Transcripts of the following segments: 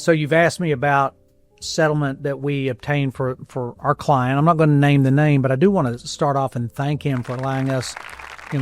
So you've asked me about settlement that we obtained for our client. I'm not going to name the name, but I do want to start off and thank him for allowing us,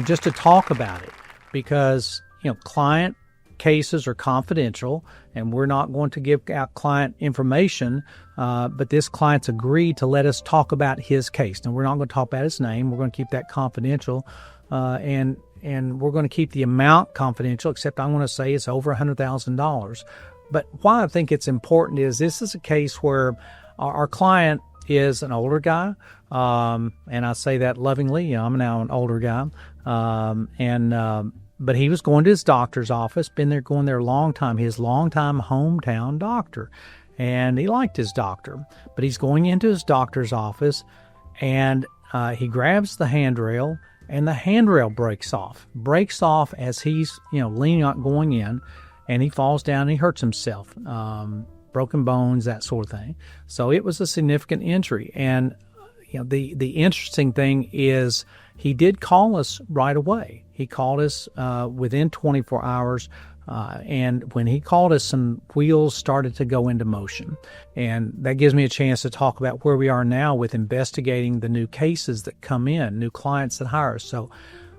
just to talk about it, because, client cases are confidential and we're not going to give out client information. But this client's agreed to let us talk about his case. Now, we're not going to talk about his name. We're going to keep that confidential. And we're going to keep the amount confidential, except I want to say it's over $100,000. But why I think it's important is this is a case where our client is an older guy, and I say that lovingly. I'm now an older guy, but he was going to his doctor's office, going there a long time, his longtime hometown doctor, and he liked his doctor. But he's going into his doctor's office, and he grabs the handrail, and the handrail breaks off as he's leaning out going in. And he falls down and he hurts himself, broken bones, that sort of thing. So it was a significant injury. And the interesting thing is he did call us right away. He called us within 24 hours. And when he called us, some wheels started to go into motion. And that gives me a chance to talk about where we are now with investigating the new cases that come in, new clients that hire us. So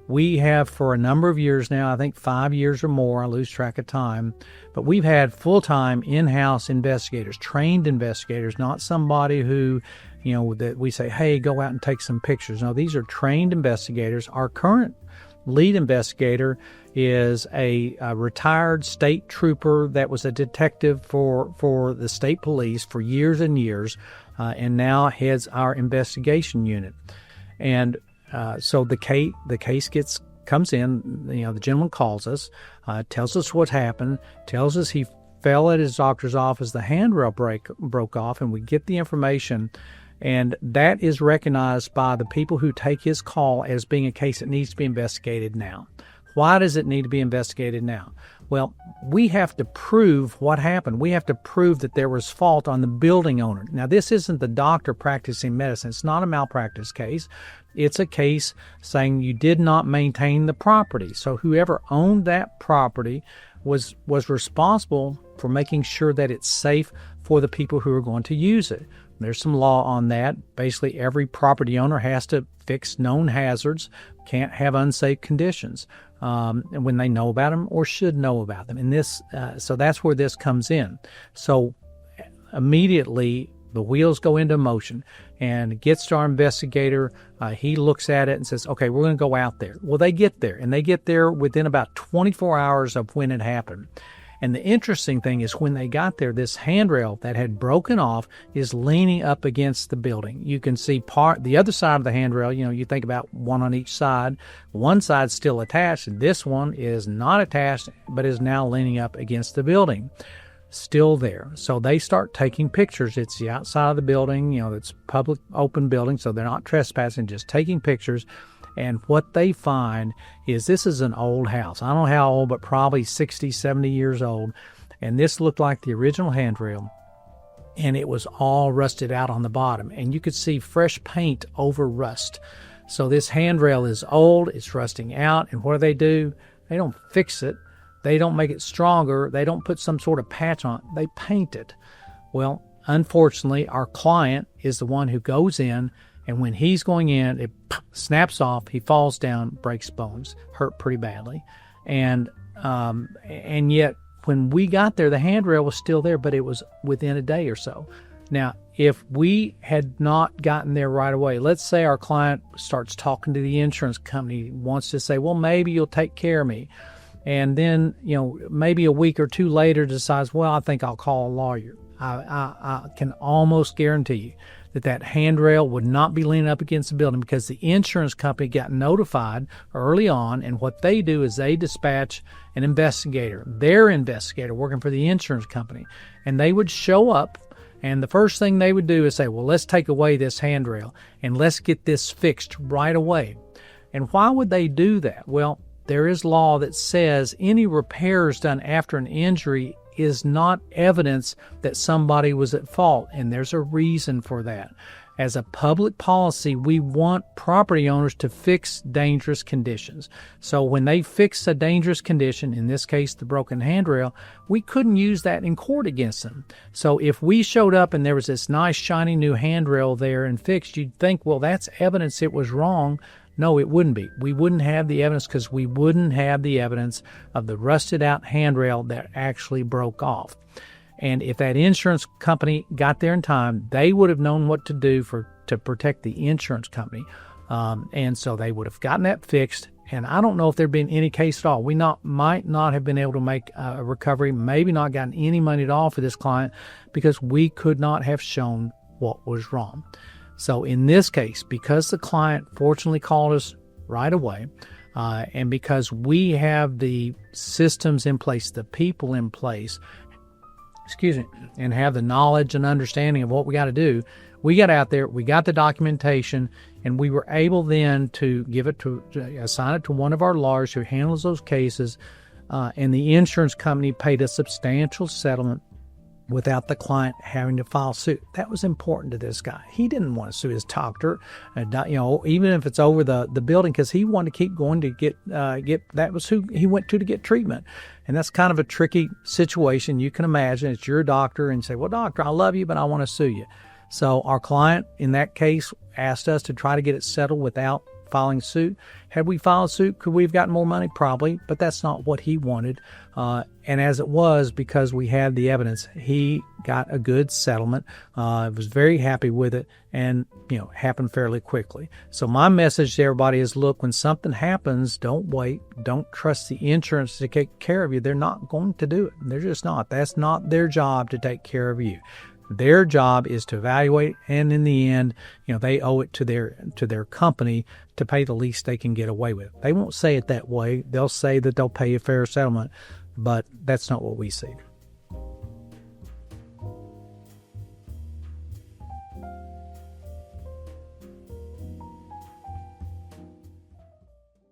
we have for a number of years now, I think 5 years or more, I lose track of time, but we've had full-time in-house investigators, trained investigators, not somebody who, that we say, hey, go out and take some pictures. No, these are trained investigators. Our current lead investigator is a retired state trooper that was a detective for the state police for years and years, and now heads our investigation unit. And so the case comes in. The gentleman calls us, tells us what happened, tells us he fell at his doctor's office, the handrail broke off, and we get the information. And that is recognized by the people who take his call as being a case that needs to be investigated now. Why does it need to be investigated now? Well, we have to prove what happened. We have to prove that there was fault on the building owner. Now, this isn't the doctor practicing medicine. It's not a malpractice case. It's a case saying you did not maintain the property. So whoever owned that property was responsible for making sure that it's safe for the people who are going to use it. There's some law on that. Basically, every property owner has to fix known hazards, can't have unsafe conditions, and when they know about them or should know about them. And so that's where this comes in. So immediately the wheels go into motion, and it gets to our investigator. He looks at it and says, okay, we're going to go out there. Well, they get there, and they get there within about 24 hours of when it happened. And the interesting thing is when they got there, this handrail that had broken off is leaning up against the building. You can see the other side of the handrail, you think about one on each side. One side's still attached, and this one is not attached, but is now leaning up against the building. Still there. So they start taking pictures. It's the outside of the building, it's public open building, so they're not trespassing, just taking pictures. And what they find is this is an old house. I don't know how old, but probably 60, 70 years old. And this looked like the original handrail, and it was all rusted out on the bottom. And you could see fresh paint over rust. So this handrail is old, it's rusting out. And what do? They don't fix it. They don't make it stronger. They don't put some sort of patch on it. They paint it. Well, unfortunately, our client is the one who goes in, and when he's going in, it snaps off. He falls down, breaks bones, hurt pretty badly. And yet, when we got there, the handrail was still there, but it was within a day or so. Now, if we had not gotten there right away, let's say our client starts talking to the insurance company, wants to say, well, maybe you'll take care of me. And then, maybe a week or two later decides, well, I think I'll call a lawyer. I can almost guarantee you that handrail would not be leaning up against the building, because the insurance company got notified early on, and what they do is they dispatch an investigator, their investigator working for the insurance company, and they would show up, and the first thing they would do is say, well, let's take away this handrail, and let's get this fixed right away. And why would they do that? Well, there is law that says any repairs done after an injury is not evidence that somebody was at fault, and there's a reason for that. as a public policy, we want property owners to fix dangerous conditions. So when they fix a dangerous condition, in this case the broken handrail, we couldn't use that in court against them. So if we showed up and there was this nice shiny new handrail there and fixed, you'd think, well, that's evidence it was wrong. No, it wouldn't be. We wouldn't have the evidence because we wouldn't have the evidence of the rusted out handrail that actually broke off. And if that insurance company got there in time, they would have known what to do to protect the insurance company. And so they would have gotten that fixed. And I don't know if there'd been any case at all. We might not have been able to make a recovery, maybe not gotten any money at all for this client because we could not have shown what was wrong. So in this case, because the client fortunately called us right away, and because we have the systems in place, the people in place, and have the knowledge and understanding of what we got to do, we got out there, we got the documentation, and we were able then to assign it to one of our lawyers who handles those cases, and the insurance company paid a substantial settlement without the client having to file suit. That was important to this guy. He didn't want to sue his doctor, even if it's over the building, because he wanted to keep going to get that was who he went to get treatment. And that's kind of a tricky situation. You can imagine it's your doctor and you say, well, doctor, I love you, but I want to sue you. So our client in that case asked us to try to get it settled without filing suit. Had we filed suit, could we have gotten more money? Probably, but that's not what he wanted. And as it was, because we had the evidence, he got a good settlement. Was very happy with it, and happened fairly quickly. So my message to everybody is: look, when something happens, don't wait. Don't trust the insurance to take care of you. They're not going to do it. They're just not. That's not their job to take care of you. Their job is to evaluate, and in the end, they owe it to their company to pay the least they can get away with. They won't say it that way. They'll say that they'll pay a fair settlement, but that's not what we see.